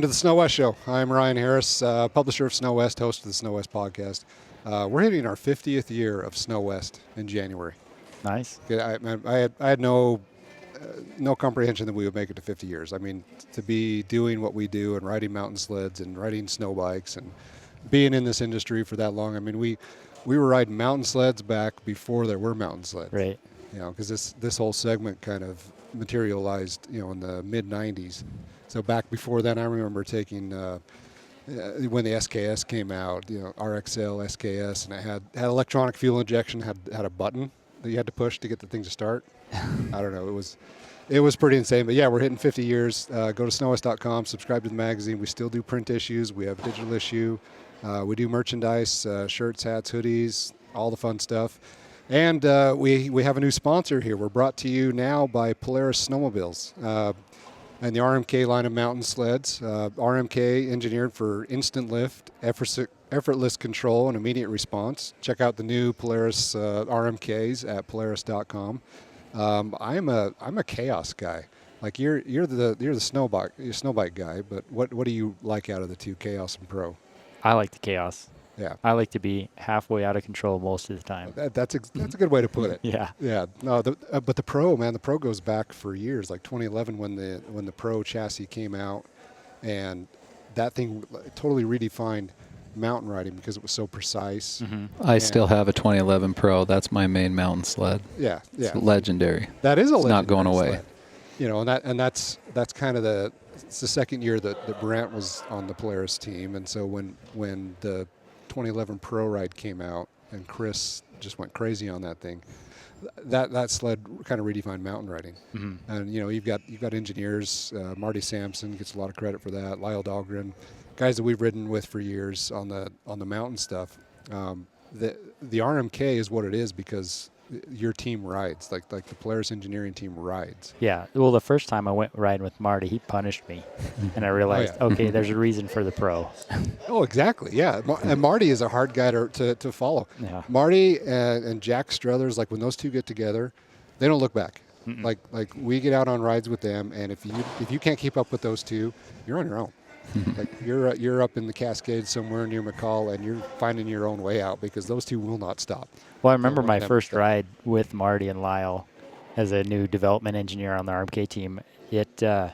to the SnowWest Show. I'm Ryan Harris, publisher of SnowWest, host of the SnowWest podcast. We're hitting our 50th year of SnowWest in January. Nice. I had no comprehension that we would make it to 50 years. I mean, to be doing what we do and riding mountain sleds and riding snow bikes and being in this industry for that long. I mean, we were riding mountain sleds back before there were mountain sleds. Right. You know, because this whole segment kind of materialized, you know, in the mid 90s. So back before then, I remember taking when the SKS came out, you know, RXL SKS, and it had electronic fuel injection, had a button that you had to push to get the thing to start. I don't know. It was pretty insane. But yeah, we're hitting 50 years. Go to snowwest.com, subscribe to the magazine. We still do print issues. We have a digital issue. We do merchandise, shirts, hats, hoodies, all the fun stuff. And we have a new sponsor here. We're brought to you now by Polaris Snowmobiles and the RMK line of mountain sleds. RMK engineered for instant lift, effortless control, and immediate response. Check out the new Polaris RMKs at Polaris.com. I'm a chaos guy. Like you're the snowbike guy, but what do you like out of the two, Chaos and Pro? I like the chaos. Yeah. I like to be halfway out of control most of the time. That's a good way to put it. Yeah. Yeah. No, but the Pro, man, the Pro goes back for years, like 2011 when the Pro chassis came out, and that thing totally redefined mountain riding because it was so precise. Mm-hmm. I still have a 2011 Pro. That's my main mountain sled. Yeah. Yeah. It's leginery. That is a legendary not going away. Sled. You know, and that's kind of it's the second year that Brant was on the Polaris team, and so when the 2011 Pro ride came out and Chris just went crazy on that thing, that sled kind of redefined mountain riding. Mm-hmm. And you know, you've got engineers. Marty Sampson gets a lot of credit for that. Lyle Dahlgren, guys that we've ridden with for years on the mountain stuff. The RMK is what it is because your team rides, like the Polaris engineering team rides. Yeah. Well, the first time I went riding with Marty, he punished me, and I realized, okay, there's a reason for the Pro. Oh, exactly. Yeah, and Marty is a hard guy to follow. Yeah. Marty and Jack Struthers, like when those two get together, they don't look back. Mm-mm. Like we get out on rides with them, and if you can't keep up with those two, you're on your own. Like you're up in the Cascades somewhere near McCall, and you're finding your own way out because those two will not stop. Well, I remember my first ride with Marty and Lyle as a new development engineer on the RMK team. I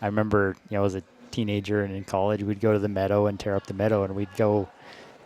remember, you know, as a teenager and in college, we'd go to the meadow and tear up the meadow, and we'd go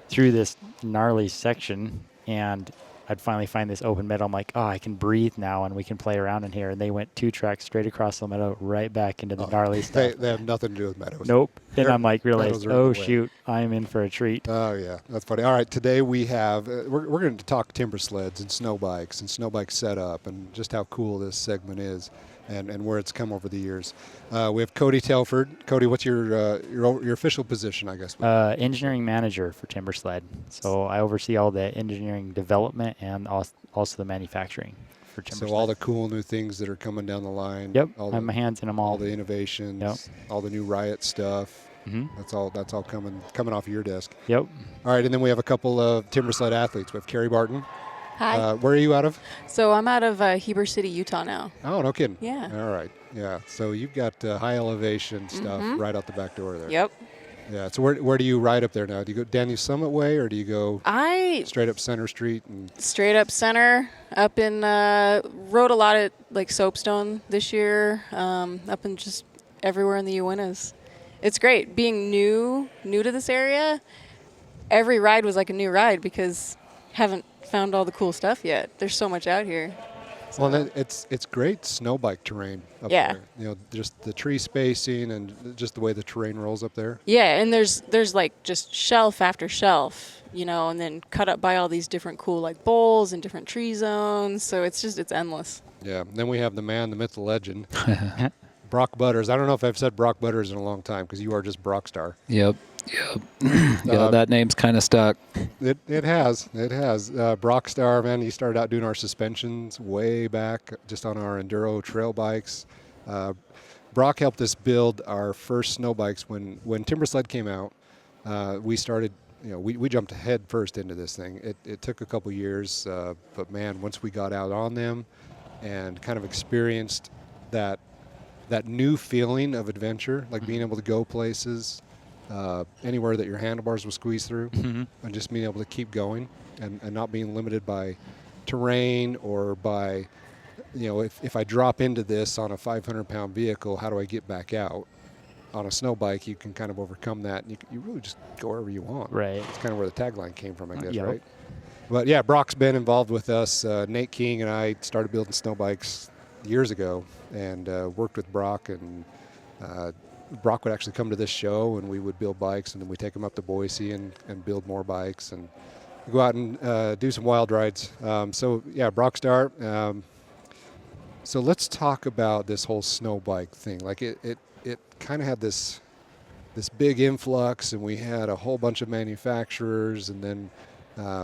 through this gnarly section, and I'd finally find this open meadow. I'm like, oh, I can breathe now, and we can play around in here. And they went 2 tracks straight across the meadow, right back into the gnarly stuff. They have nothing to do with meadows. Nope. And I'm like, realized, oh, shoot, I'm in for a treat. Oh, yeah. That's funny. All right, today we have, we're going to talk timber sleds and snow bikes and snowbike setup and just how cool this segment is and where it's come over the years. We have Cody Telford. Cody, what's your official position, I guess? Engineering manager for Timbersled. So I oversee all the engineering development and also the manufacturing for Timbersled. So all the cool new things that are coming down the line. Yep, I have my hands in them all. All the innovations, yep. All the new Riot stuff. Mm-hmm. That's all coming off your desk. Yep. All right, and then we have a couple of Timbersled athletes. We have Carrie Barton. Hi. Where are you out of? So I'm out of Heber City, Utah now. Oh, no kidding. Yeah. All right. Yeah. So you've got high elevation stuff right out the back door there. Yep. Yeah. So where do you ride up there now? Do you go Daniel Summit way, or do you go straight up Center Street? Straight up center. Up in rode a lot at like Soapstone this year. Up in just everywhere in the Uintas. It's great being new to this area. Every ride was like a new ride because haven't found all the cool stuff yet. There's so much out here. So. Well, it's great snowbike terrain up there. You know, just the tree spacing and just the way the terrain rolls up there. Yeah, and there's like just shelf after shelf, you know, and then cut up by all these different cool like bowls and different tree zones. So it's endless. Yeah. And then we have the man, the myth, the legend, Brock Buttars. I don't know if I've said Brock Buttars in a long time because you are just Brockstar. Yep. Yeah, that name's kind of stuck. It has. Brockstar, man, he started out doing our suspensions way back just on our enduro trail bikes. Brock helped us build our first snow bikes when Timbersled came out. We started, you know, we jumped head first into this thing. It took a couple years, but man, once we got out on them and kind of experienced that that new feeling of adventure, like being able to go places, anywhere that your handlebars will squeeze through, and just being able to keep going and not being limited by terrain or by, if I drop into this on a 500-pound vehicle, how do I get back out? On a snow bike, you can kind of overcome that, and you really just go wherever you want. Right. It's kind of where the tagline came from, I guess, Yep. right? But yeah, Brock's been involved with us. Nate King and I started building snow bikes years ago, and worked with Brock, and Brock would actually come to this show, and we would build bikes, and then we take them up to Boise and build more bikes, and go out and do some wild rides. So yeah, Brock Start. So let's talk about this whole snow bike thing. Like it kind of had this big influx, and we had a whole bunch of manufacturers, and then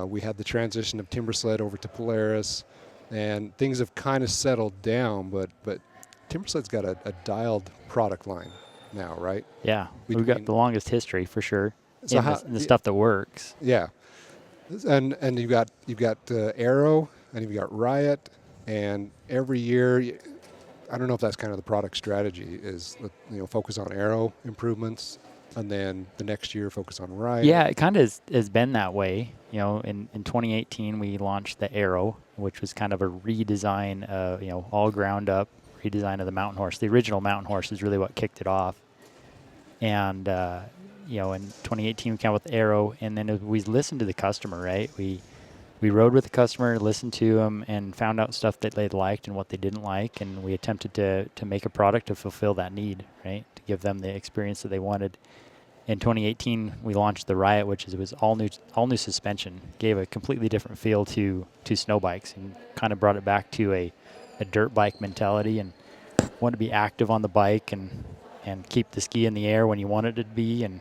we had the transition of Timbersled over to Polaris, and things have kind of settled down, but Timbersled's got a dialed product line now, right? Yeah, we've got the longest history for sure. So in the stuff that works. Yeah, and you've got Arrow, and you've got Riot, and every year, I don't know if that's kind of the product strategy is, focus on Arrow improvements, and then the next year focus on Riot. Yeah, it kind of has been that way. In 2018 we launched the Arrow, which was kind of a redesign, all ground up redesign of the Mountain Horse. The original Mountain Horse is really what kicked it off. And in 2018 we came out with Arrow, and then we listened to the customer, right? We rode with the customer, listened to them, and found out stuff that they liked and what they didn't like, and we attempted to make a product to fulfill that need, right? To give them the experience that they wanted. In 2018, we launched the Riot, which was all new suspension, gave a completely different feel to snow bikes, and kind of brought it back to a dirt bike mentality, and wanted to be active on the bike and keep the ski in the air when you wanted it to be, and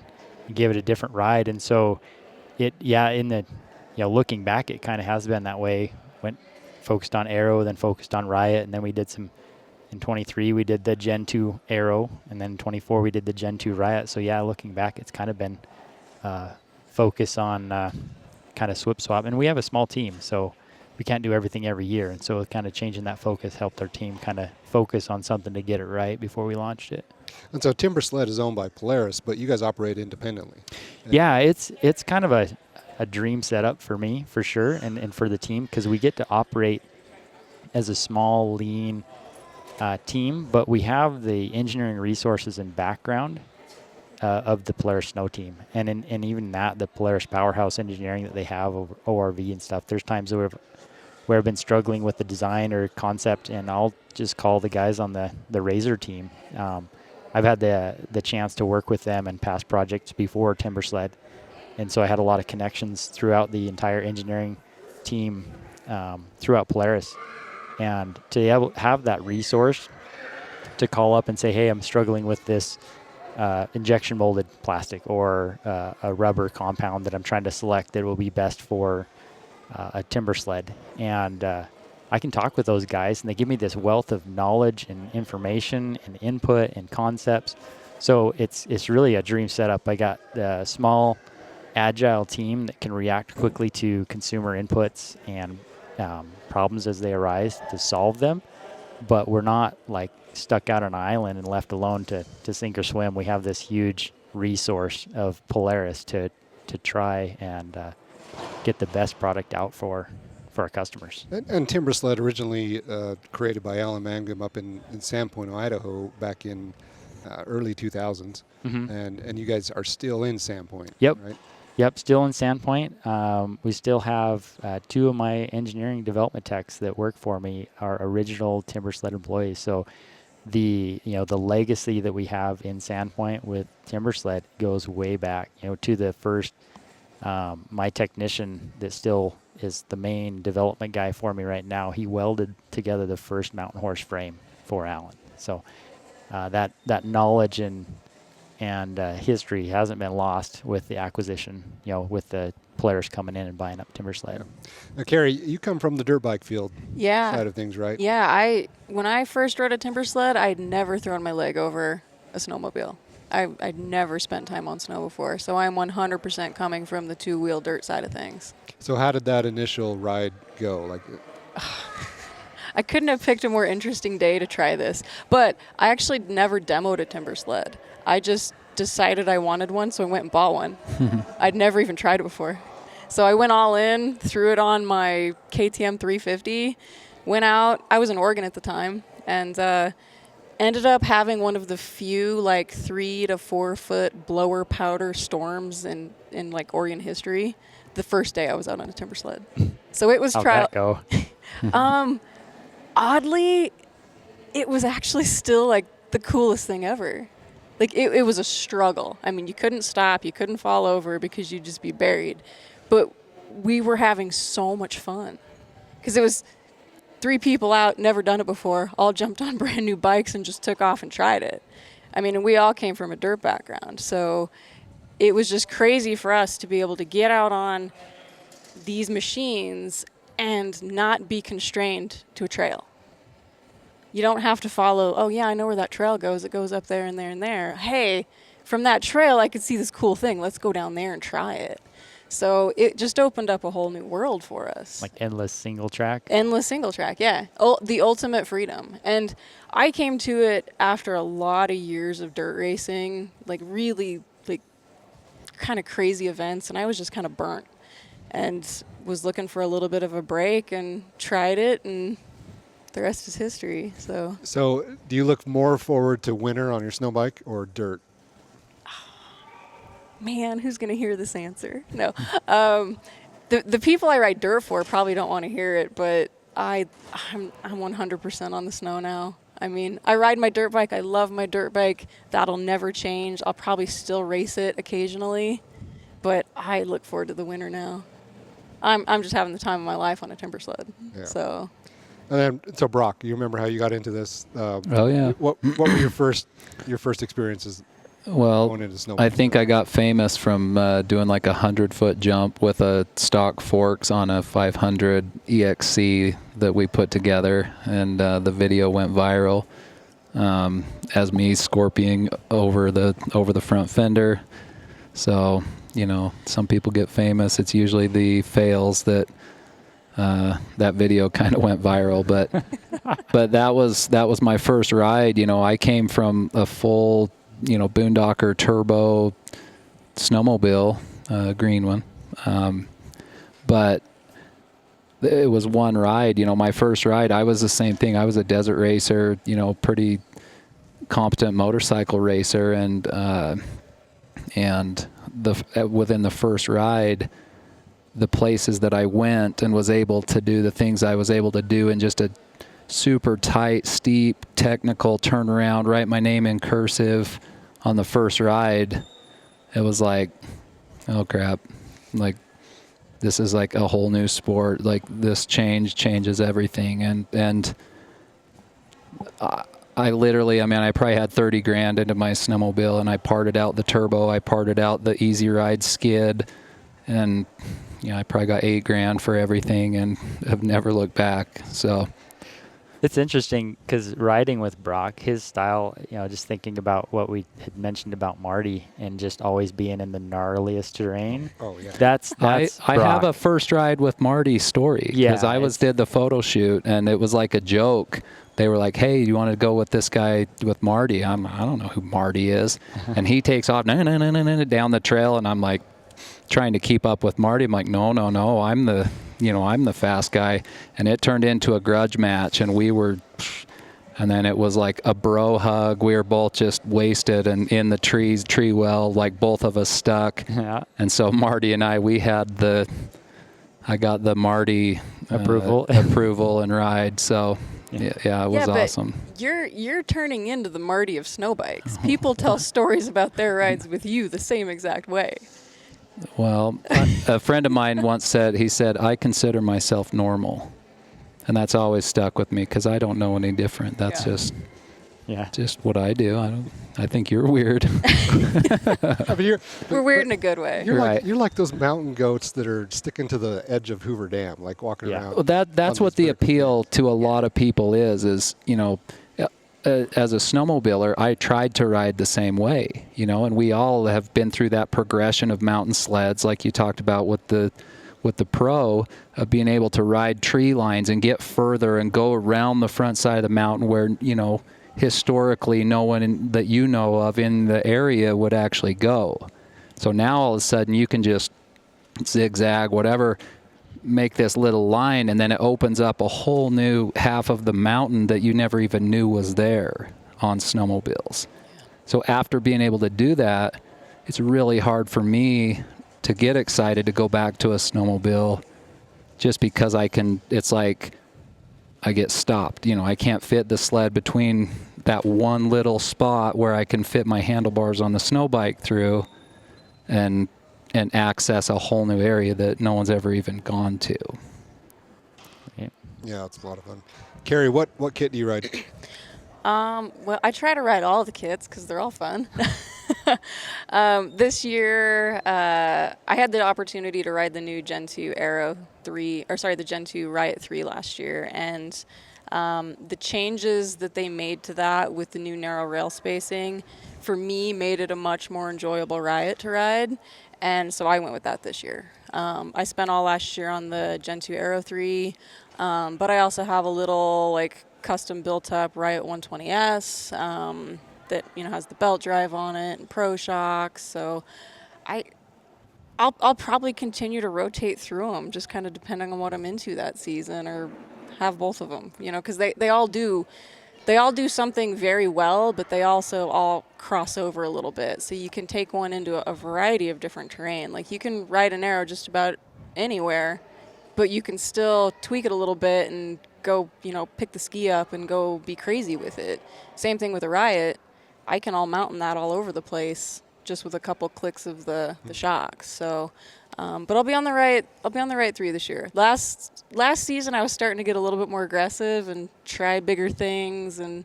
give it a different ride. And so looking back, it kind of has been that way. Focused on Arrow, then focused on Riot, and then we did in 23 we did the Gen 2 Arrow, and then in 24 we did the Gen 2 Riot. So yeah, looking back, it's kind of been focus on kind of swap. And we have a small team, so we can't do everything every year. And so kind of changing that focus helped our team kind of focus on something to get it right before we launched it. And so Timbersled is owned by Polaris, but you guys operate independently. Yeah, it's kind of a dream setup for me, for sure, and for the team, because we get to operate as a small, lean team, but we have the engineering resources and background of the Polaris Snow team, and even the Polaris powerhouse engineering that they have over ORV and stuff. There's times where I've been struggling with the design or concept, and I'll just call the guys on the Razor team. I've had the chance to work with them in past projects before Timbersled, and so I had a lot of connections throughout the entire engineering team throughout Polaris. And to have that resource to call up and say, hey, I'm struggling with this injection molded plastic or a rubber compound that I'm trying to select that will be best for a Timbersled. And I can talk with those guys, and they give me this wealth of knowledge and information and input and concepts. So it's really a dream setup. I got a small, agile team that can react quickly to consumer inputs and problems as they arise to solve them, but we're not like stuck out on an island and left alone to sink or swim. We have this huge resource of Polaris to try and get the best product out for our customers. And Timbersled originally created by Alan Mangum up in Sandpoint, Idaho, back in early 2000s, and you guys are still in Sandpoint. Yep. Right? Yep, still in Sandpoint. We still have two of my engineering development techs that work for me are original Timbersled employees. So the legacy that we have in Sandpoint with Timbersled goes way back, to the first my technician that still is the main development guy for me right now. He welded together the first Mountain Horse frame for Alan. So that knowledge and history hasn't been lost with the acquisition, with the Polaris coming in and buying up Timbersled. Yeah. Now, Carrie, you come from the dirt bike field side of things, right? Yeah, when I first rode a Timbersled, I'd never thrown my leg over a snowmobile. I'd never spent time on snow before, so I'm 100% coming from the two-wheel dirt side of things. So how did that initial ride go? I couldn't have picked a more interesting day to try this. But I actually never demoed a Timbersled. I just decided I wanted one, so I went and bought one. I'd never even tried it before. So I went all in, threw it on my KTM 350, went out. I was in Oregon at the time, and ended up having one of the few like 3 to 4 foot blower powder storms in like Oregon history. The first day I was out on a Timbersled. So it was How'd trial. that go? Oddly, it was actually still like the coolest thing ever. Like it was a struggle. I mean, you couldn't stop, you couldn't fall over because you'd just be buried. But we were having so much fun because it was 3 people out, never done it before, all jumped on brand new bikes and just took off and tried it. I mean, and we all came from a dirt background, so it was just crazy for us to be able to get out on these machines and not be constrained to a trail. You don't have to follow, oh yeah, I know where that trail goes. It goes up there and there and there. Hey, from that trail, I could see this cool thing. Let's go down there and try it. So it just opened up a whole new world for us. Like endless single track? Endless single track, yeah. The ultimate freedom. And I came to it after a lot of years of dirt racing, like really like kind of crazy events, and I was just kind of burnt and was looking for a little bit of a break and tried it, and the rest is history. So do you look more forward to winter on your snow bike or dirt? Man, who's going to hear this answer? No. The people I ride dirt for probably don't want to hear it, but I'm 100% on the snow now. I mean, I ride my dirt bike. I love my dirt bike. That'll never change. I'll probably still race it occasionally, but I look forward to the winter now. I'm just having the time of my life on a Timbersled. Yeah. So Brock, you remember how you got into this? Oh yeah. What were your first experiences? Well, I think I got famous from doing like a 100-foot jump with a stock forks on a 500 EXC that we put together, and the video went viral as me scorpioning over the front fender. So, you know, some people get famous. It's usually the fails that that video kind of went viral, but that was my first ride. You know, I came from a full, you know, boondocker turbo snowmobile, green one. But it was one ride, you know, my first ride. I was the same thing. I was a desert racer, you know, pretty competent motorcycle racer. And within the first ride, the places that I went and was able to do the things I was able to do in just a super tight, steep, technical turnaround, write my name in cursive on the first ride, it was like, oh crap, like this is like a whole new sport. Like this changes everything. And I literally, I mean, I probably had 30 grand into my snowmobile, and I parted out the turbo, I parted out the easy ride skid, and you know, I probably got 8 grand for everything and have never looked back. So it's interesting because riding with Brock, his style, you know, just thinking about what we had mentioned about Marty and just always being in the gnarliest terrain. Oh yeah. That's I have a first ride with Marty story, because Yeah, I did the photo shoot, and it was like a joke. They were like, "Hey, do you want to go with this guy with Marty?" I don't know who Marty is, and he takes off down the trail, and I'm like trying to keep up with Marty. I'm like, no, I'm the fast guy. And it turned into a grudge match, and then it was like a bro hug. We were both just wasted and in the tree well, like both of us stuck. Yeah. And so Marty and I got the Marty approval and ride. So yeah, it was awesome. But you're turning into the Marty of snowbikes. People tell stories about their rides with you the same exact way. Well, a friend of mine once said, I consider myself normal. And that's always stuck with me, because I don't know any different. That's just what I do. I think you're weird. I mean, we're weird in a good way. You're like those mountain goats that are sticking to the edge of Hoover Dam, like walking around. Well, that's what the appeal to a lot of people is, you know, as a snowmobiler, I tried to ride the same way, you know, and we all have been through that progression of mountain sleds, like you talked about with with the Pro of being able to ride tree lines and get further and go around the front side of the mountain where, historically no one that you know of in the area would actually go. So now all of a sudden you can just zigzag, whatever, make this little line, and then it opens up a whole new half of the mountain that you never even knew was there on snowmobiles. So after being able to do that, it's really hard for me to get excited to go back to a snowmobile just because it's like I get stopped. I can't fit the sled between that one little spot where I can fit my handlebars on the snowbike through and access a whole new area that no one's ever even gone to. Yeah, it's a lot of fun. Carrie, what kit do you ride? Well, I try to ride all the kits because they're all fun. This year, I had the opportunity to ride the new Gen 2 the Gen 2 Riot 3 last year, and the changes that they made to that with the new narrow rail spacing, for me, made it a much more enjoyable Riot to ride, and so I went with that this year. I spent all last year on the Gen 2 Aero 3, but I also have a little custom built up Riot 120S that has the belt drive on it and Pro Shocks. So I'll probably continue to rotate through them, just kind of depending on what I'm into that season, or have both of them. Because they all do something very well, but they also all cross over a little bit. So you can take one into a variety of different terrain. Like you can ride an Aero just about anywhere, but you can still tweak it a little bit and go, pick the ski up and go be crazy with it. Same thing with a Riot. I can all mountain that all over the place just with a couple clicks of the shocks. So, but I'll be on the Riot 3 this year. Last season I was starting to get a little bit more aggressive and try bigger things and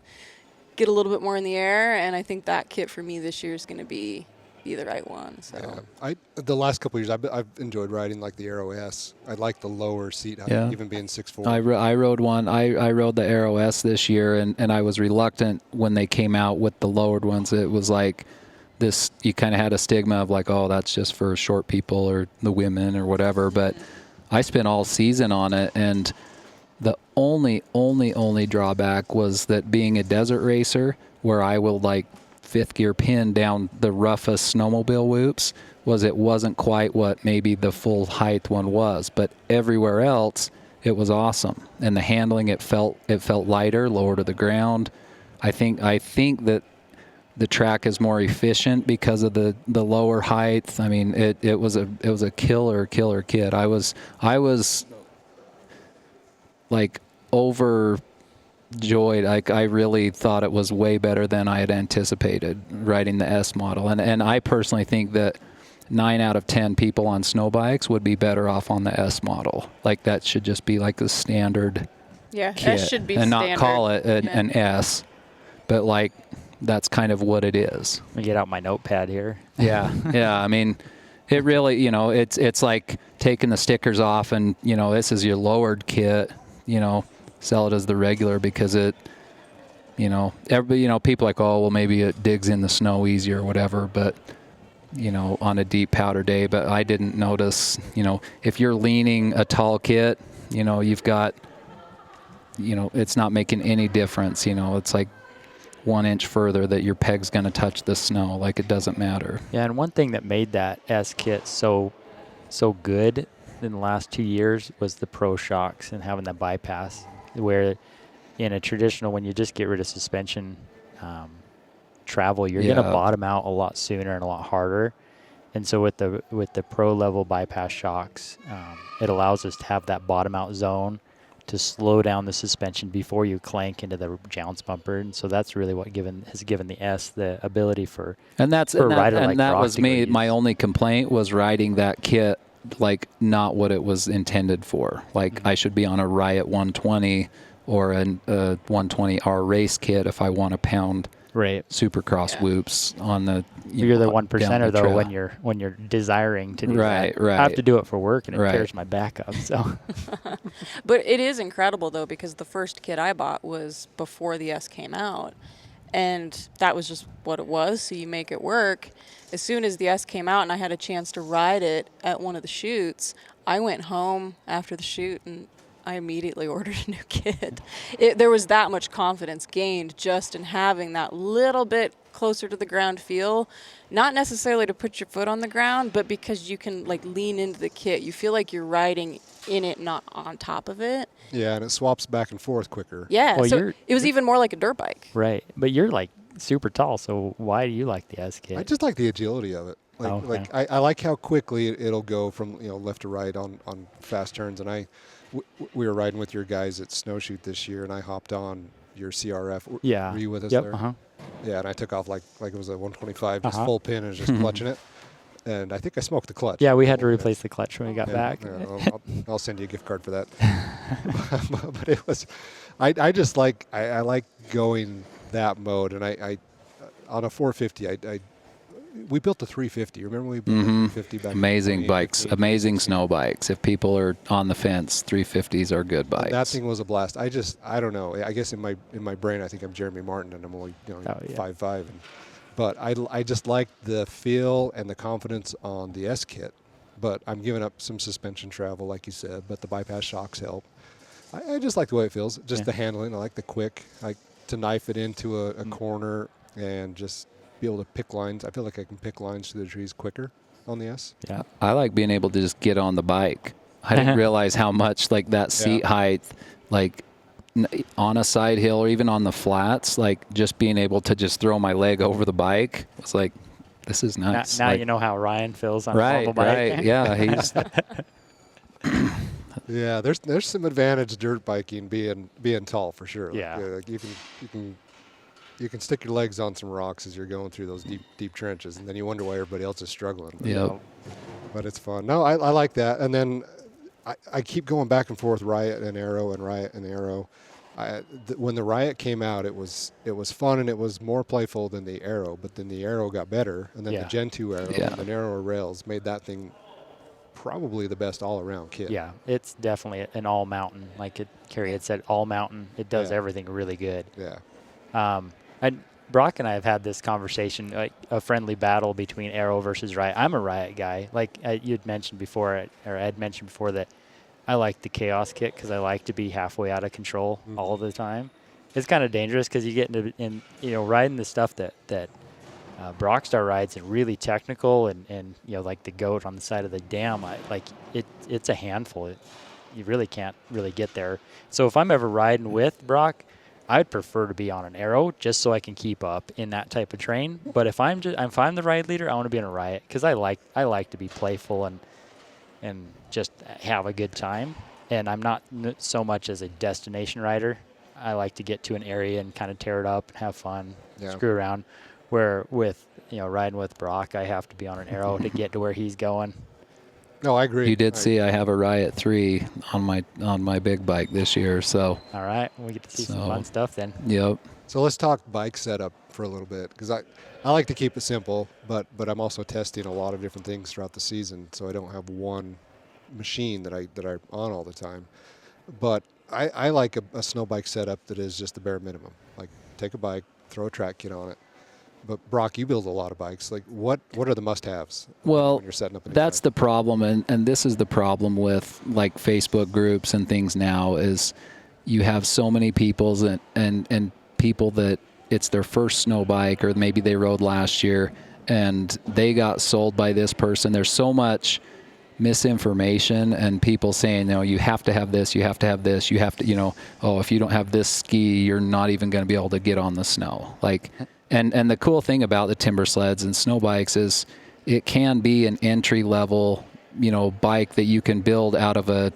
get a little bit more in the air. And I think that kit for me this year is going to be the right one. So the last couple of years I've enjoyed riding like the Aero S. I like the lower seat, even being 6'4". I rode one. I rode the Aero S this year, and I was reluctant when they came out with the lowered ones. It was like this, you kind of had a stigma of like, oh, that's just for short people or the women or whatever. But I spent all season on it, and the only drawback was that being a desert racer, where I will fifth gear pin down the roughest snowmobile whoops, it wasn't quite what maybe the full height one was, but everywhere else it was awesome. And the handling, it felt lighter, lower to the ground. I think that the track is more efficient because of the lower height. I mean, it was a killer kit. I was overjoyed. I really thought it was way better than I had anticipated riding the S model. And I personally think that 9 out of 10 people on snowbikes would be better off on the S model. That should just be the standard kit. S should be and standard. not call it an S, but that's kind of what it is. Let me get out my notepad here. Yeah. I mean, it really, it's like taking the stickers off and, this is your lowered kit, sell it as the regular, because everybody, people oh, well, maybe it digs in the snow easier or whatever, but on a deep powder day. But I didn't notice, if you're leaning a tall kit, you've got, it's not making any difference. It's like 1 inch further that your peg's going to touch the snow. It doesn't matter. Yeah, and one thing that made that S kit so good in the last 2 years was the Pro Shocks and having that bypass, where in a traditional, when you just get rid of suspension travel, you're going to bottom out a lot sooner and a lot harder. And so with the Pro level bypass shocks, it allows us to have that bottom out zone to slow down the suspension before you clank into the jounce bumper. And so that's really what has given the S the ability for that Brock was me. My only complaint was riding that kit not what it was intended for. I should be on a Riot 120 or a 120R race kit if I want to pound Supercross whoops on the. You're the 1%er though when you're desiring to do that. Right. I have to do it for work, and it tears my back up. So, but it is incredible though, because the first kit I bought was before the S came out, and that was just what it was. So you make it work. As soon as the S came out and I had a chance to ride it at one of the shoots, I went home after the shoot and I immediately ordered a new kit. There was that much confidence gained just in having that little bit closer to the ground feel, not necessarily to put your foot on the ground, but because you can like lean into the kit. You feel like you're riding in it, not on top of it. Yeah, and it swaps back and forth quicker. Yeah, Well, so it was even more like a dirt bike. Right. But you're like super tall, so why do you like the S kit? I just like the agility of it. I like how quickly it'll go from left to right on fast turns. And we were riding with your guys at Snowshoot this year, and I hopped on your CRF. Yeah. Were you with us Yep, there? uh-huh. Yeah, and I took off like it was a 125, just full pin and just clutching it. And I think I smoked the clutch. Yeah, we had to replace the clutch when we got back. Yeah, I'll send you a gift card for that. But it was, I just like going that mode, and I on a 450, we built a 350. Remember we built a 350 back? Amazing bikes, amazing snow bikes. If people are on the fence, 350s are good bikes. That thing was a blast. I don't know. I guess in my brain, I think I'm Jeremy Martin, and I'm only 5'5". But I just like the feel and the confidence on the S kit. But I'm giving up some suspension travel, like you said. But the bypass shocks help. I just like the way it feels. Just the handling. I like the quick. I like to knife it into a corner and just be able to pick lines. I feel like I can pick lines through the trees quicker on the S. Yeah, I like being able to just get on the bike. I didn't realize how much like that seat height, like on a side hill or even on the flats, like just being able to just throw my leg over the bike was like, this is nice. Now like, you know how Ryan feels on a normal bike. Right, yeah, he's. Yeah, there's some advantage dirt biking being tall for sure. Yeah. Like you can stick your legs on some rocks as you're going through those deep trenches, and then you wonder why everybody else is struggling. But it's fun. No, I like that. And then I keep going back and forth, Riot and Arrow and Riot and Arrow. When the Riot came out, it was fun and it was more playful than the Arrow. But then the Arrow got better, and then the Gen 2 Arrow and the narrower rails made that thing probably the best all-around kit. Yeah, it's definitely an all-mountain. Like Carrie had said, all-mountain. It does everything really good. Yeah. And Brock and I have had this conversation, like a friendly battle between Arrow versus Riot. I'm a Riot guy. Like you'd mentioned before, or Ed mentioned before, that I like the Chaos kit because I like to be halfway out of control all the time. It's kind of dangerous because you get into riding the stuff that Brockstar rides and really technical and like the goat on the side of the dam. It's a handful. You really can't really get there. So if I'm ever riding with Brock, I'd prefer to be on an Arrow just so I can keep up in that type of terrain. But if I'm the ride leader, I want to be in a Riot because I like to be playful and just have a good time. And I'm not so much as a destination rider. I like to get to an area and kind of tear it up, have fun, screw around. Where with riding with Brock, I have to be on an Arrow to get to where he's going. No, I agree. You did see I have a Riot 3 on my big bike this year, so. All right, we get to see some fun stuff then. Yep. So let's talk bike setup for a little bit, because I like to keep it simple, but I'm also testing a lot of different things throughout the season, so I don't have one machine that I'm on all the time. But I like a snow bike setup that is just the bare minimum. Like take a bike, throw a track kit on it. But Brock, you build a lot of bikes. Like, what are the must-haves? Well, when you're setting up that's the problem, and this is the problem with like Facebook groups and things now is you have so many people and people that it's their first snow bike or maybe they rode last year and they got sold by this person. There's so much misinformation and people saying, you have to have this, you have to have this, you have to, if you don't have this ski, you're not even going to be able to get on the snow. Like. And the cool thing about the Timbersleds and snow bikes is it can be an entry level, bike that you can build out of a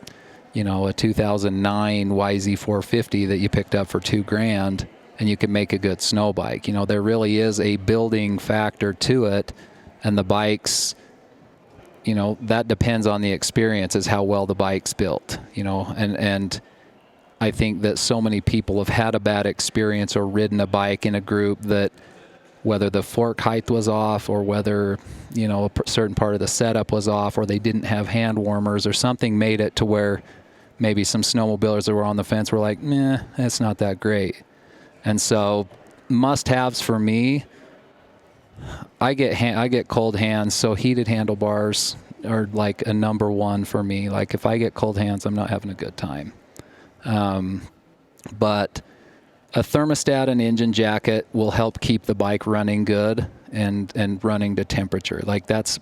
2009 YZ450 that you picked up for $2,000 and you can make a good snow bike. There really is a building factor to it, and the bikes, that depends on the experience is how well the bike's built, and I think that so many people have had a bad experience or ridden a bike in a group that whether the fork height was off or whether, a certain part of the setup was off or they didn't have hand warmers or something made it to where maybe some snowmobilers that were on the fence were like, meh, it's not that great. And so must-haves for me, I get cold hands, so heated handlebars, are like a number one for me. Like if I get cold hands, I'm not having a good time. But a thermostat and engine jacket will help keep the bike running good and running to temperature. Like that's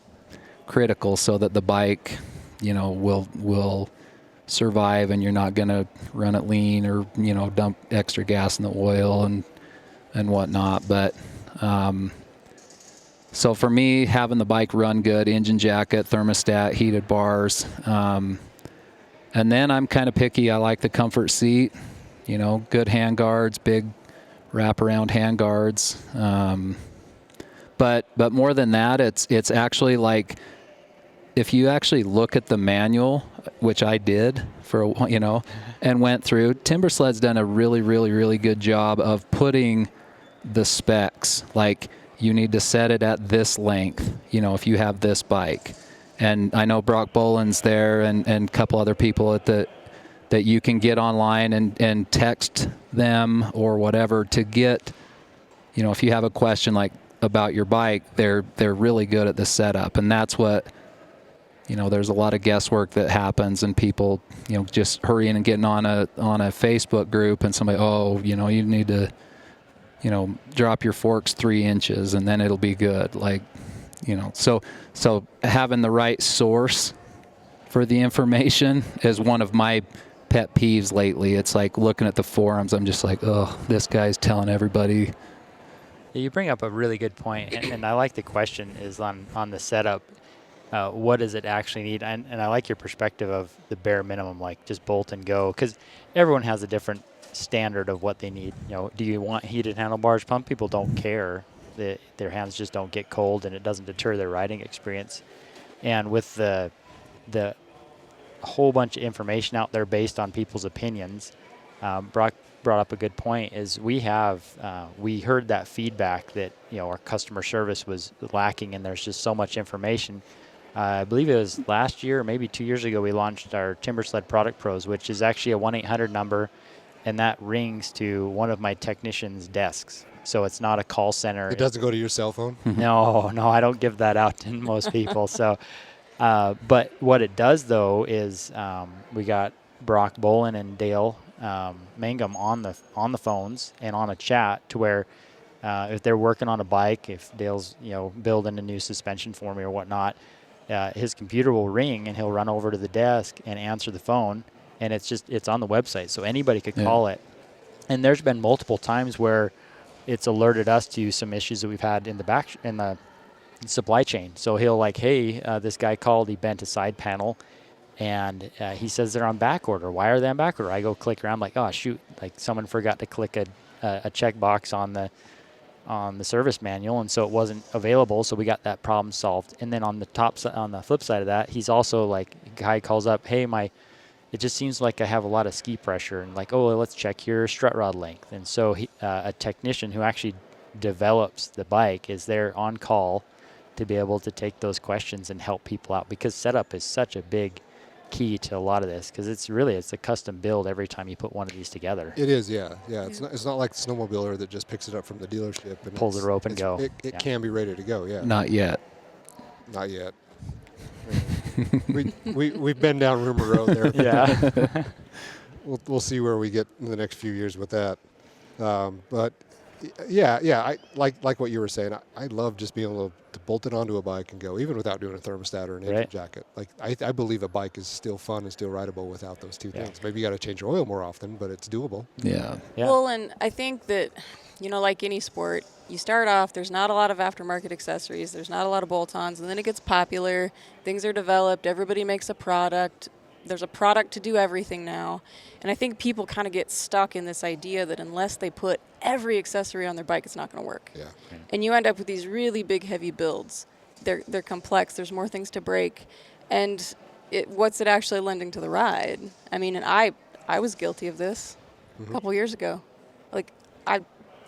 critical so that the bike, will survive and you're not going to run it lean or, dump extra gas in the oil and whatnot. But, so for me, having the bike run good, engine jacket, thermostat, heated bars, and then I'm kind of picky. I like the comfort seat, good hand guards, big wraparound hand guards. But more than that, it's actually like, if you actually look at the manual, which I did for, and went through, Timbersled's done a really, really, really good job of putting the specs. Like you need to set it at this length, if you have this bike. And I know Brock Buttars there and a couple other people that you can get online and text them or whatever to get, if you have a question like about your bike, they're really good at the setup. And that's what, there's a lot of guesswork that happens and people, just hurrying and getting on a Facebook group and somebody, you need to, drop your forks 3 inches and then it'll be good. Like, so having the right source for the information is one of my pet peeves lately. It's like looking at the forums, I'm just like, oh, this guy's telling everybody. You bring up a really good point, and I like the question is on the setup. What does it actually need? And I like your perspective of the bare minimum, like just bolt and go, because everyone has a different standard of what they need. Do you want heated handlebars? Some people don't care. Their hands just don't get cold, and it doesn't deter their riding experience. And with the whole bunch of information out there based on people's opinions, Brock brought up a good point. Is we heard that feedback that our customer service was lacking, and there's just so much information. I believe it was last year, or maybe 2 years ago, we launched our Timbersled Product Pros, which is actually a 1-800 number, and that rings to one of my technicians' desks. So it's not a call center. It doesn't go to your cell phone? No, I don't give that out to most people. So, but what it does, though, is we got Brock Bolin and Dale Mangum on the phones and on a chat to where if they're working on a bike, if Dale's building a new suspension for me or whatnot, his computer will ring and he'll run over to the desk and answer the phone, and it's on the website, so anybody could call it. And there's been multiple times where it's alerted us to some issues that we've had in the supply chain. So he'll like, hey, this guy called, he bent a side panel, and he says they're on back order. Why are they on back order? I go click around, like, oh shoot, like someone forgot to click a checkbox on the service manual, and so it wasn't available. So we got that problem solved. And then on the flip side of that, he's also like, a guy calls up, hey, it just seems like I have a lot of ski pressure, and like, oh, let's check your strut rod length. And so a technician who actually develops the bike is there on call to be able to take those questions and help people out, because setup is such a big key to a lot of this, because it's a custom build every time you put one of these together. It is, yeah. It's not like the snowmobiler that just picks it up from the dealership and pulls the rope and go. It can be ready to go, yeah. Not yet. We've been down rumor road there. Yeah. We'll see where we get in the next few years with that. But I like what you were saying. I love just being able to bolt it onto a bike and go, even without doing a thermostat or an engine jacket. Like I believe a bike is still fun and still rideable without those two things. Maybe you got to change your oil more often, but it's doable. Yeah. Well, and I think that, like any sport, you start off, there's not a lot of aftermarket accessories, there's not a lot of bolt-ons, and then it gets popular, things are developed, everybody makes a product, there's a product to do everything now. And I think people kind of get stuck in this idea that unless they put every accessory on their bike, it's not going to work. Yeah. And you end up with these really big, heavy builds. They're complex, there's more things to break. And what's it actually lending to the ride? I mean, and I was guilty of this a couple years ago. Like,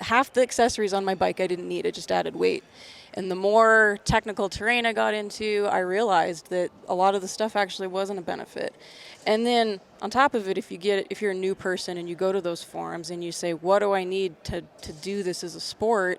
half the accessories on my bike I didn't need. It just added weight. And the more technical terrain I got into, I realized that a lot of the stuff actually wasn't a benefit. And then on top of it, if you're a new person and you go to those forums and you say, what do I need to do this as a sport?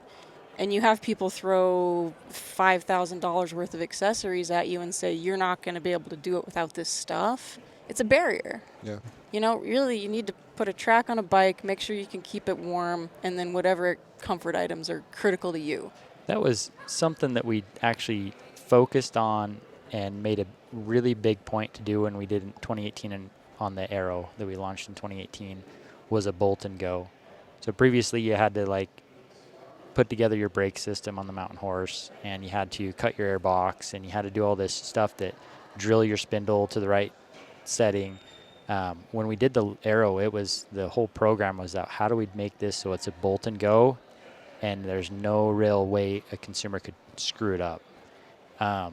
and you have people throw $5,000 worth of accessories at you and say, you're not going to be able to do it without this stuff, it's a barrier. Yeah. You know, really, you need to put a track on a bike, make sure you can keep it warm, and then whatever comfort items are critical to you. That was something that we actually focused on and made a really big point to do when we did in 2018 and on the Arrow that we launched in 2018 was a bolt and go. So previously you had to like put together your brake system on the Mountain Horse, and you had to cut your air box, and you had to do all this stuff that drill your spindle to the right setting. When we did the Arrow, it was the whole program was that how do we make this so it's a bolt and go, and there's no real way a consumer could screw it up. I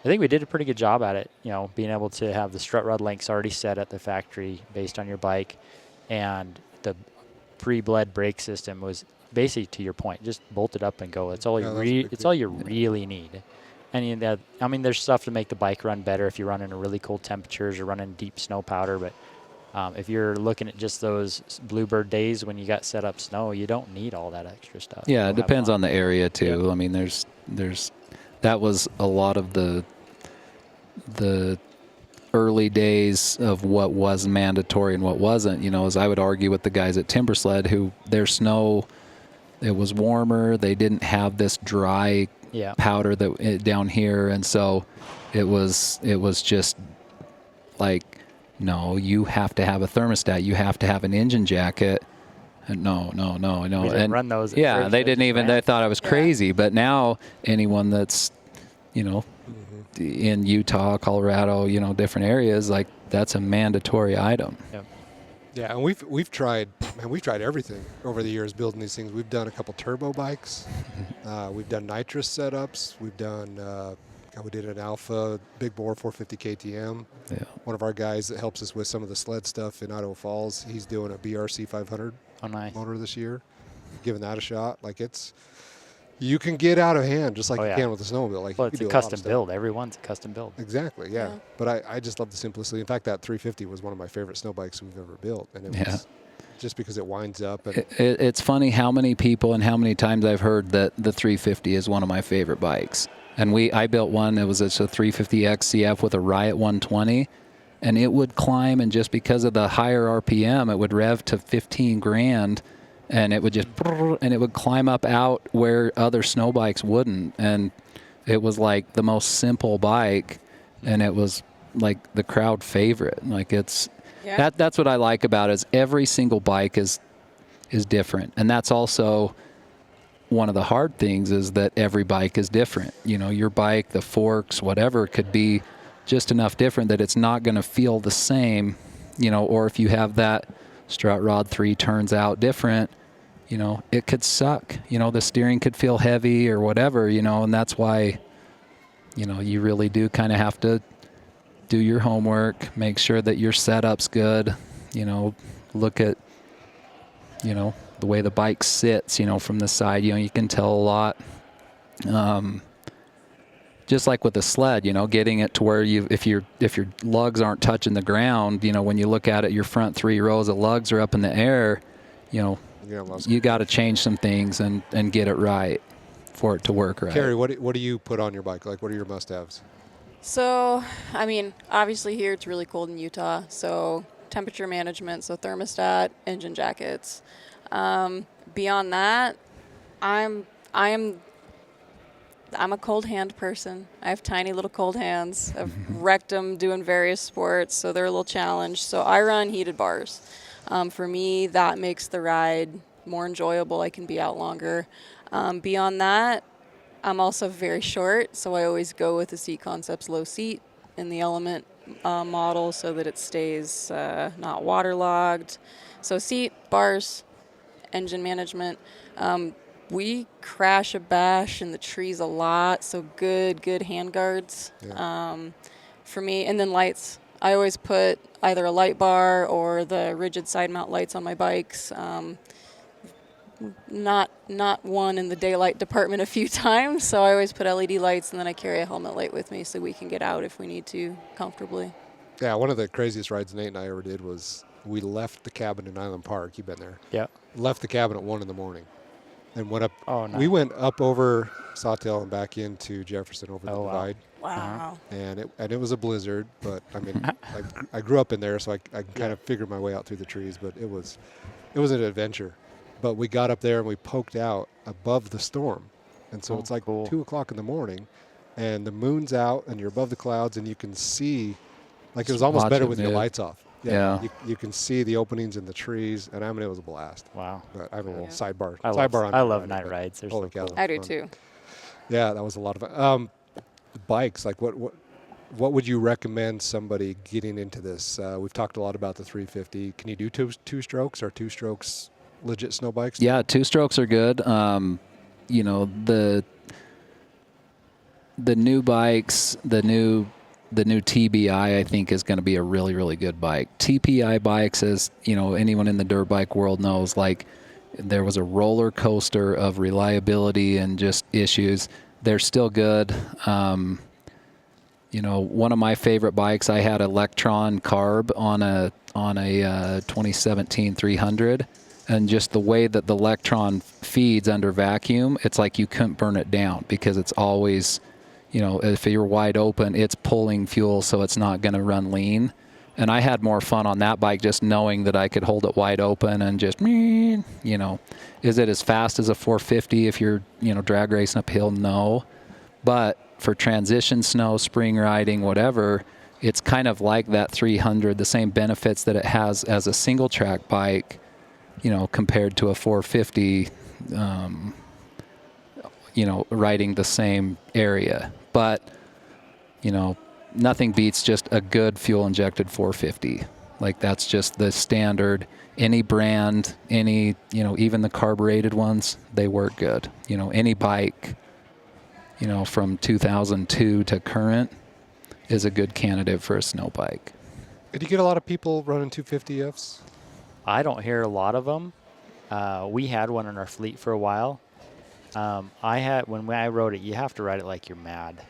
think we did a pretty good job at it, you know, being able to have the strut rod lengths already set at the factory based on your bike, and the pre-bled brake system was basically, to your point, just bolt it up and go. It's all all you really need. And I mean, there's stuff to make the bike run better if you run in really cold temperatures or running deep snow powder. But if you're looking at just those bluebird days when you got set up snow, you don't need all that extra stuff. Yeah, it depends on the area too. Yep. I mean, that was a lot of the early days of what was mandatory and what wasn't. You know, as I would argue with the guys at Timbersled, who their snow, it was warmer. They didn't have this dry powder that down here, and so it was just like, no, you have to have a thermostat. You have to have an engine jacket. And no. We didn't run those. Yeah, they didn't even. They thought I was crazy. But now anyone that's, you know, in Utah, Colorado, you know, different areas, like that's a mandatory item. Yep. Yeah, and we've tried everything over the years building these things. We've done a couple turbo bikes. We've done nitrous setups. We've done we did an Alpha big bore 450 KTM. Yeah. One of our guys that helps us with some of the sled stuff in Idaho Falls, he's doing a BRC 500 motor this year, giving that a shot. Like you can get out of hand just like you can with a snowmobile. Like, well, it's a custom build. Everyone's a custom build. Exactly, yeah. But I just love the simplicity. In fact, that 350 was one of my favorite snow bikes we've ever built, and it was just because it winds up. And it's funny how many people and how many times I've heard that the 350 is one of my favorite bikes. And I built one. It was a 350 XCF with a Riot 120, and it would climb. And just because of the higher RPM, it would rev to 15 grand, and it would just and it would climb up out where other snow bikes wouldn't. And it was like the most simple bike, and it was like the crowd favorite. Like that's what I like about it, is every single bike is different, and that's also one of the hard things, is that every bike is different. You know, your bike, the forks, whatever, could be just enough different that it's not going to feel the same, you know, or if you have that strut rod 3 turns out different, you know, it could suck. You know, the steering could feel heavy or whatever, you know, and that's why, you know, you really do kind of have to do your homework, make sure that your setup's good, you know, look at, you know, the way the bike sits, you know, from the side, you know, you can tell a lot. Just like with the sled, you know, getting it to where if your lugs aren't touching the ground, you know, when you look at it, your front 3 rows of lugs are up in the air, you know, you got to change some things and get it right for it to work right. Carrie, what do you put on your bike? Like, what are your must-haves? So, I mean, obviously here it's really cold in Utah, so temperature management, so thermostat, engine jackets. Beyond that, I'm a cold hand person. I have tiny little cold hands. I've wrecked them doing various sports, so they're a little challenge. So I run heated bars. For me, that makes the ride more enjoyable. I can be out longer. Beyond that, I'm also very short, so I always go with the Seat Concepts low seat in the Element model so that it stays not waterlogged. So seat, bars, engine management. We crash a bash in the trees a lot, so good hand guards for me. And then lights. I always put either a light bar or the rigid side mount lights on my bikes. Not one in the daylight department a few times, so I always put LED lights, and then I carry a helmet light with me so we can get out if we need to comfortably. Yeah, one of the craziest rides Nate and I ever did was we left the cabin in Island Park. You've been there. Yeah. Left the cabin at 1 in the morning. and went up. Oh, nice. We went up over Sawtell and back into Jefferson over the divide. Wow. And it was a blizzard, but I mean, I grew up in there, so I kind of figured my way out through the trees. But it was an adventure. But we got up there and we poked out above the storm, and so it's like cool. 2 o'clock in the morning, and the moon's out, and you're above the clouds, and you can see, like it was almost better with your lights off. Yeah. You can see the openings in the trees, and I mean, it was a blast. Wow. But I have a little sidebar. I love night rides. They're holy so cow, cool. I do too. Yeah, that was a lot of fun. Bikes, like what would you recommend somebody getting into this? We've talked a lot about the 350. Can you do two strokes? Are 2 strokes legit snow bikes? Yeah, 2 strokes are good. You know, the new bikes, the new TBI, I think, is going to be a really, really good bike. TPI bikes, as you know, anyone in the dirt bike world knows, like there was a roller coaster of reliability and just issues. They're still good. You know, one of my favorite bikes, I had Electron Carb on a 2017 300, and just the way that the Electron feeds under vacuum, it's like you couldn't burn it down because it's always, you know, if you're wide open, it's pulling fuel, so it's not going to run lean. And I had more fun on that bike just knowing that I could hold it wide open and just, you know, is it as fast as a 450 if you're, you know, drag racing uphill? No. But for transition snow, spring riding, whatever, it's kind of like that 300, the same benefits that it has as a single track bike, you know, compared to a 450, you know, riding the same area. But, you know, nothing beats just a good fuel injected 450. Like that's just the standard. Any brand, any, you know, even the carbureted ones, they work good. You know, any bike, you know, from 2002 to current is a good candidate for a snow bike. Did you get a lot of people running 250Fs? I don't hear a lot of them. We had one in our fleet for a while. When I rode it, you have to ride it like you're mad.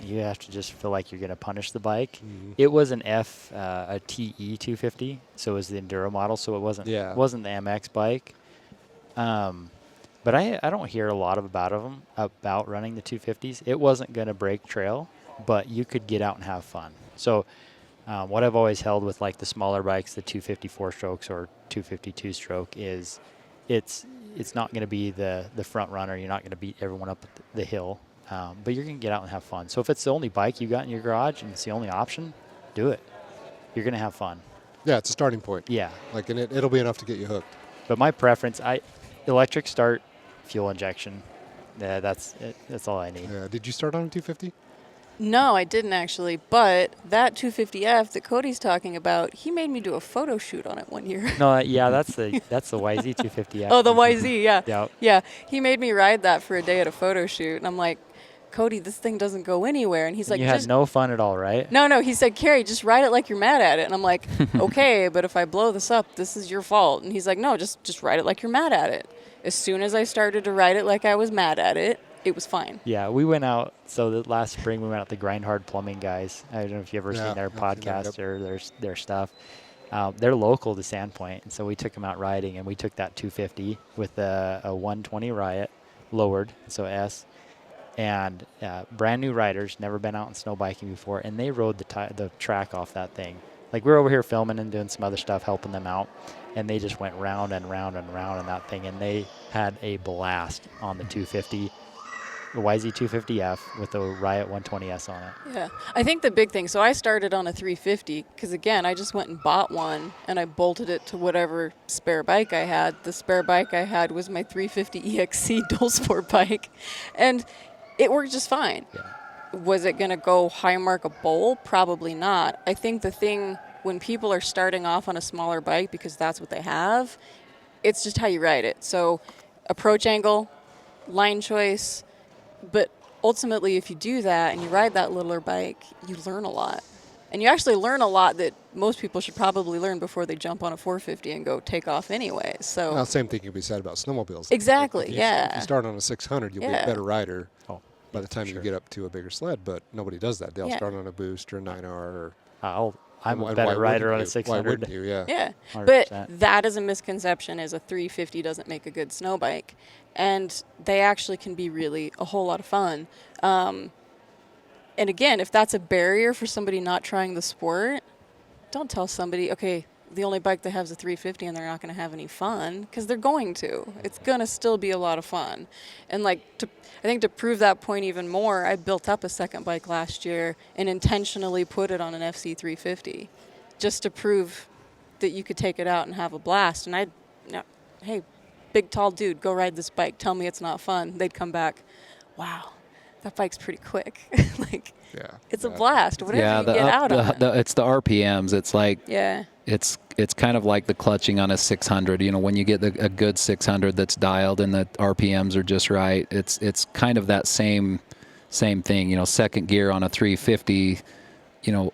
You have to just feel like you're going to punish the bike. Mm-hmm. It was a TE 250, so it was the Enduro model, so it wasn't the MX bike. But I don't hear a lot about running the 250s. It wasn't going to break trail, but you could get out and have fun. So what I've always held with like the smaller bikes, the 254 strokes or 252 stroke, is it's not going to be the front runner. You're not going to beat everyone up the hill. But you're going to get out and have fun. So if it's the only bike you got in your garage and it's the only option, do it. You're going to have fun. Yeah, it's a starting point. Yeah. Like, and it'll be enough to get you hooked. But my preference, electric start, fuel injection. Yeah, that's all I need. Yeah. Did you start on a 250? No, I didn't actually. But that 250F that Cody's talking about, he made me do a photo shoot on it one year. No, yeah, that's the YZ 250F. Oh, the YZ, yeah. Yep. Yeah. He made me ride that for a day at a photo shoot, and I'm like, Cody, this thing doesn't go anywhere. And he's like, you had no fun at all, right? No. He said, Carrie, just ride it like you're mad at it. And I'm like, okay, but if I blow this up, this is your fault. And he's like, no, just ride it like you're mad at it. As soon as I started to ride it like I was mad at it, it was fine. Yeah, we went out. So the last spring we went out the Grind Hard Plumbing guys. I don't know if you've ever seen their podcast or their stuff. They're local to Sandpoint, and so we took them out riding, and we took that 250 with a 120 Riot lowered, so S. And brand new riders, never been out in snow biking before, and they rode the track off that thing. Like, we were over here filming and doing some other stuff, helping them out, and they just went round and round and round on that thing, and they had a blast on the 250, the YZ 250F with the Riot 120S on it. Yeah, I think the big thing, so I started on a 350 because, again, I just went and bought one, and I bolted it to whatever spare bike I had. The spare bike I had was my 350 EXC dual sport bike, and it worked just fine. Yeah. Was it going to go high mark a bowl? Probably not. I think the thing when people are starting off on a smaller bike, because that's what they have, it's just how you ride it. So approach angle, line choice, but ultimately if you do that and you ride that littler bike, you learn a lot. And you actually learn a lot that most people should probably learn before they jump on a 450 and go take off anyway. So Well, same thing can be said about snowmobiles. Exactly, If yeah. you start on a 600, you'll be a better rider by the time sure. you get up to a bigger sled, but nobody does that. They'll Yeah. start on a Boost or a 9R. Or, I'm a and better why rider wouldn't on a you? 600. Why wouldn't you? Yeah. Yeah, 100%. but that is a misconception, is a 350 doesn't make a good snow bike. and they actually can be really a whole lot of fun. And again, if that's a barrier for somebody not trying the sport, don't tell somebody, okay, the only bike that has a 350 and they're not going to have any fun, because they're going to. It's going to still be a lot of fun. And I think to prove that point even more, I built up a second bike last year and intentionally put it on an FC 350 just to prove that you could take it out and have a blast. And hey, big tall dude, go ride this bike. Tell me it's not fun. They'd come back, wow, that bike's pretty quick. It's a blast. Whatever you get out of it. It's the RPMs. It's like it's kind of like the clutching on a 600. You know, when you get a good 600 that's dialed and the RPMs are just right, it's kind of that same thing. You know, second gear on a 350, you know,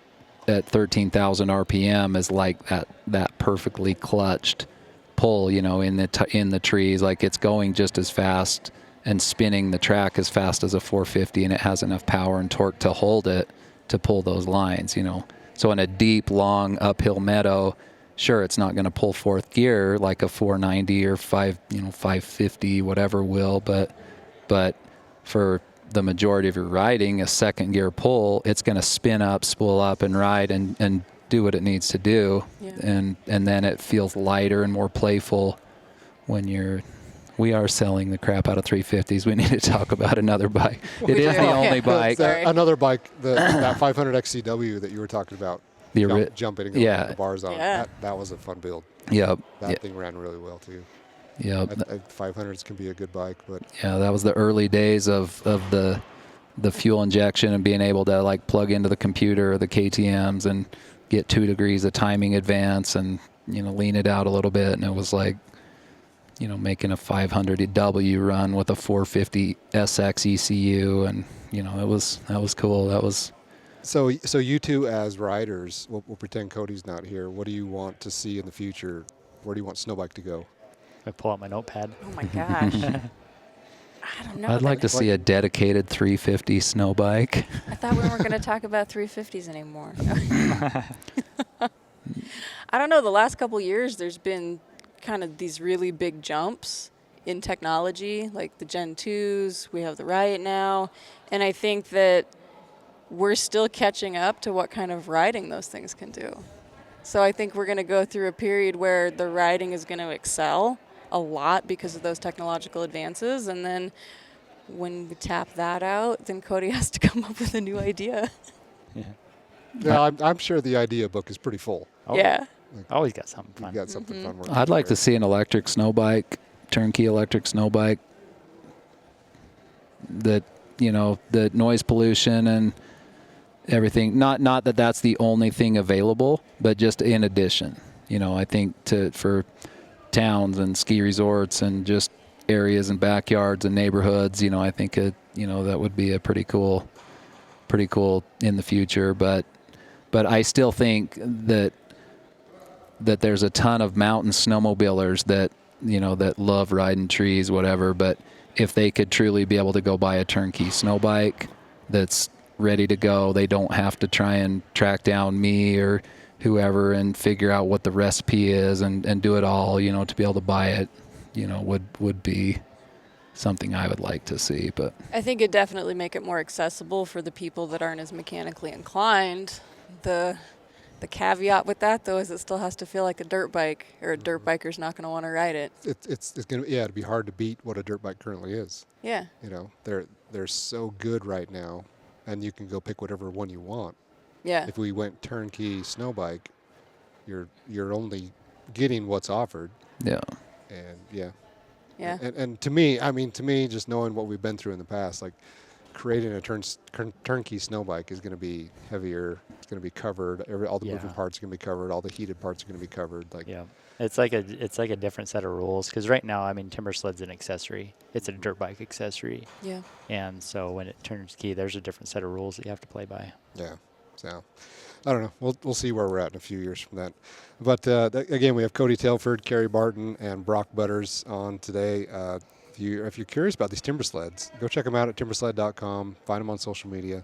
at 13,000 RPM is like that perfectly clutched pull. You know, in the trees, like it's going just as fast and spinning the track as fast as a 450, and it has enough power and torque to hold it to pull those lines, you know. So in a deep, long uphill meadow, sure, it's not going to pull fourth gear like a 490 or 550, whatever will, but for the majority of your riding, a second gear pull, it's going to spin up, spool up, and ride and do what it needs to do, and then it feels lighter and more playful when we are selling the crap out of 350s. We need to talk about another bike. It is the only bike. Another bike, that 500 XCW that you were talking about, jumping and going with the bars on. That was a fun build. Yep. That thing ran really well too. Yep. 500s can be a good bike, but that was the early days of the fuel injection and being able to like plug into the computer or the KTMs and get 2 degrees of timing advance and, you know, lean it out a little bit, and it was like, you know, making a 500 W run with a 450 SX ECU, and you know, that was cool. That was. So you two as riders, we'll pretend Cody's not here. What do you want to see in the future? Where do you want Snowbike to go? I pull out my notepad. Oh my gosh. I don't know. I'd like to see a dedicated 350 Snowbike. I thought we weren't going to talk about 350s anymore. I don't know. The last couple years, there's been kind of these really big jumps in technology, like the Gen 2s, we have the Riot now, and I think that we're still catching up to what kind of riding those things can do. So I think we're going to go through a period where the riding is going to excel a lot because of those technological advances, and then when we tap that out, then Cody has to come up with a new idea. Yeah, I'm sure the idea book is pretty full. Yeah. Always got something fun. You got something fun working. I'd like to see an electric snowbike, turnkey electric snowbike that, you know, the noise pollution and everything. Not that that's the only thing available, but just in addition. You know, I think for towns and ski resorts and just areas and backyards and neighborhoods, you know, I think that would be a pretty cool in the future. But I still think that there's a ton of mountain snowmobilers that, you know, that love riding trees, whatever. But if they could truly be able to go buy a turnkey snowbike that's ready to go, they don't have to try and track down me or whoever and figure out what the recipe is and do it all, you know, to be able to buy it, you know, would be something I would like to see. But I think it'd definitely make it more accessible for the people that aren't as mechanically inclined. The caveat with that, though, is it still has to feel like a dirt bike, or a dirt biker's not going to want to ride it. It's going to it'd be hard to beat what a dirt bike currently is. Yeah. You know, they're so good right now, and you can go pick whatever one you want. Yeah. If we went turnkey snowbike, you're only getting what's offered. Yeah. And yeah. Yeah. And to me, just knowing what we've been through in the past, like creating a turnkey snowbike is going to be heavier. It's going to be covered. All the moving parts are going to be covered. All the heated parts are going to be covered. Like it's like a different set of rules, because right now, I mean, Timbersled's an accessory. It's a dirt bike accessory. Yeah. And so when it turns key, there's a different set of rules that you have to play by. Yeah. So I don't know. We'll see where we're at in a few years from that. But again, we have Cody Telford, Carrie Barton, and Brock Buttars on today. If you're curious about these Timbersleds, go check them out at timbersled.com. Find them on social media.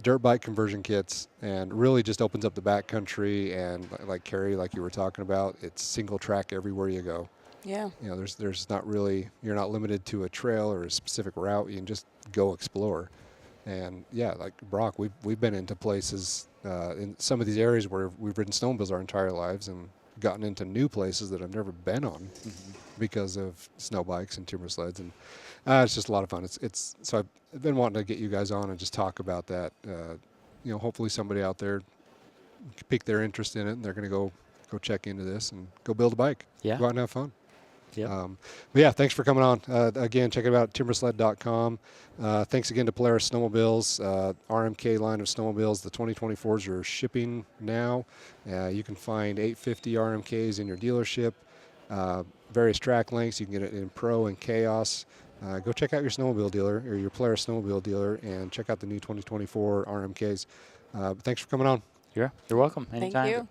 Dirt bike conversion kits, and really just opens up the backcountry. And like Carrie, like you were talking about, it's single track everywhere you go. Yeah. You know, there's not really, you're not limited to a trail or a specific route. You can just go explore. And yeah, like Brock, we've been into places in some of these areas where we've ridden snowmobiles our entire lives and gotten into new places that I've never been on because of snow bikes and timber sleds, and it's just a lot of fun. It's so I've been wanting to get you guys on and just talk about that. You know, hopefully somebody out there pique their interest in it and they're going to go check into this and go build a bike. Yeah. Go out and have fun. Yep. But yeah, thanks for coming on. Again, check it out, timbersled.com. Thanks again to Polaris Snowmobiles, RMK line of snowmobiles. The 2024s are shipping now. You can find 850 RMKs in your dealership. Various track lengths. You can get it in Pro and Chaos. Go check out your snowmobile dealer or your Polaris snowmobile dealer and check out the new 2024 RMKs. Thanks for coming on. You're welcome. Thank Anytime. you.